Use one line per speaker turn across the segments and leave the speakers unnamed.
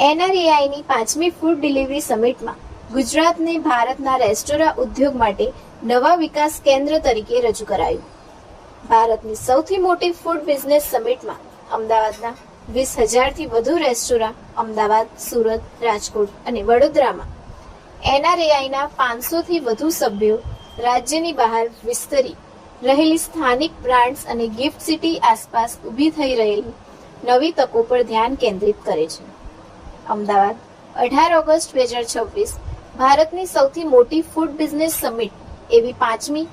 એનઆરએઆઈની 5મી food delivery સમિટમાં ગુજરાતને ભારતના restaurant ઉદ્યોગ માટે નવા વિકાસ કેન્દ્ર તરીકે રજૂ કરાયું. ભારતની સૌથી મોટી ફૂડ બિઝનેસ સમિટમાં અમદાવાદના 20,000થી વધુ રેસ્ટોરાં અમદાવાદ, સુરત, રાજકોટ અને વડોદરામાં એનઆરએઆઈના 500થી વધુ સભ્યો રાજ્યની બહાર વિસ્તરી રહેલી સ્થાનિક બ્રાન્ડ્સ અને ગિફ્ટ સિટી આસપાસ ઊભી થઈ રહેલી નવી તકો પર ધ્યાન કેન્દ્રિત કરે છે. અમદાવાદ 18 ઓગસ્ટ 2026 ભારતની સૌથી મોટી ફૂડ બિઝનેસ સમિટ એવી 5મી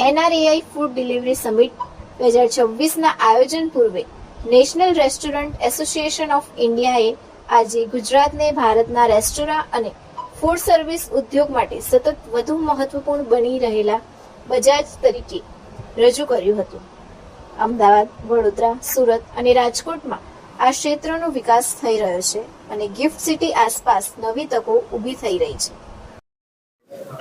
એનઆરએઆઈ ફૂડ ડિલિવરી સમિટ 2026ના આયોજન પૂર્વે નેશનલ રેસ્ટોરન્ટ એસોસિએશન ઓફ ઇન્ડિયાએ આજે ગુજરાતને ભારતના રેસ્ટોરાં અને ફૂડ સર્વિસ ઉદ્યોગ માટે સતત વધુ મહત્વપૂર્ણ બની રહેલા બજાર તરીકે રજૂ કર્યું હતું. અમદાવાદ, વડોદરા, સુરત અને રાજકોટમાં આ ક્ષેત્રનો વિકાસ થઈ રહ્યો છે અને ગિફ્ટ સિટી આસપાસ નવી તકો ઊભી થઈ રહી છે.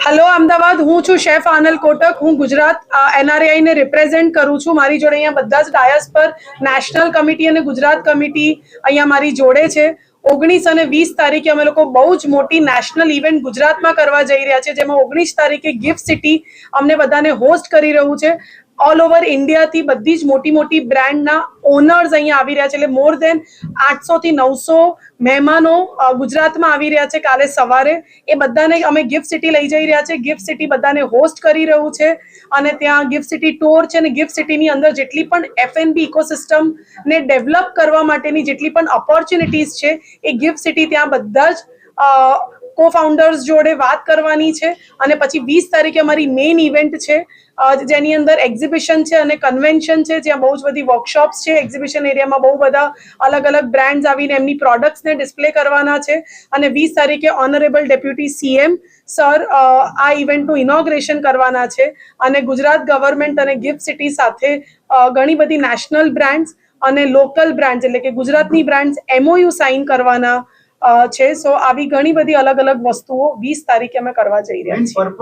હેલો અમદાવાદ, હું છું શેફ આનલ કોટક. હું ગુજરાત એનઆરઆઈ ને રિપ્રેઝેન્ટ કરું છું. મારી જોડે અહીંયા બધા જ ડાયસ પર નેશનલ કમિટી અને ગુજરાત કમિટી અહીંયા મારી જોડે છે. 19 અને 20 તારીખે અમે લોકો બહુ જ મોટી નેશનલ ઇવેન્ટ ગુજરાતમાં કરવા જઈ રહ્યા છે, જેમાં 19 તારીખે ગિફ્ટ સિટી અમને બધાને હોસ્ટ કરી રહ્યું છે. ઓલ ઓવર ઇન્ડિયાથી બધી જ મોટી મોટી બ્રાન્ડના ઓનર્સ અહીંયા આવી રહ્યા છે. એટલે મોર દેન 800થી 900 મહેમાનો ગુજરાતમાં આવી રહ્યા છે. કાલે સવારે એ બધાને અમે ગિફ્ટ સિટી લઈ જઈ રહ્યા છે. ગિફ્ટ સિટી બધાને હોસ્ટ કરી રહ્યું છે અને ત્યાં ગિફ્ટ સિટી ટૂર છે અને ગિફ્ટ સિટીની અંદર જેટલી પણ એફએનબી ઇકોસિસ્ટમ ને ડેવલપ કરવા માટેની જેટલી પણ ઓપોર્ચ્યુનિટીઝ છે એ ગિફ્ટ સિટી ત્યાં બધા જ કો ફાઉન્ડર્સ જોડે વાત કરવાની છે. અને પછી 20 તારીખે અમારી મેઇન ઇવેન્ટ છે, જેની અંદર એક્ઝિબિશન છે અને કન્વેન્શન છે, જ્યાં બહુ જ બધી વર્કશોપ્સ છે. એક્ઝિબિશન એરિયામાં બહુ બધા અલગ અલગ બ્રાન્ડ્સ આવીને એમની પ્રોડક્ટ્સને ડિસ્પ્લે કરવાના છે. અને 20 તારીખે ઓનરેબલ ડેપ્યુટી સીએમ સર આ ઇવેન્ટનું ઇનોગ્રેશન કરવાના છે. અને ગુજરાત ગવર્મેન્ટ અને ગિફ્ટ સિટી સાથે ઘણી બધી નેશનલ બ્રાન્ડ્સ અને લોકલ બ્રાન્ડ્સ એટલે કે ગુજરાતની બ્રાન્ડ્સ એમઓયુ સાઇન કરવાના છે. સો આવી ઘણી બધી અલગ અલગ વસ્તુઓ 20 તારીખે અમે કરવા જઈ રહ્યા છીએ.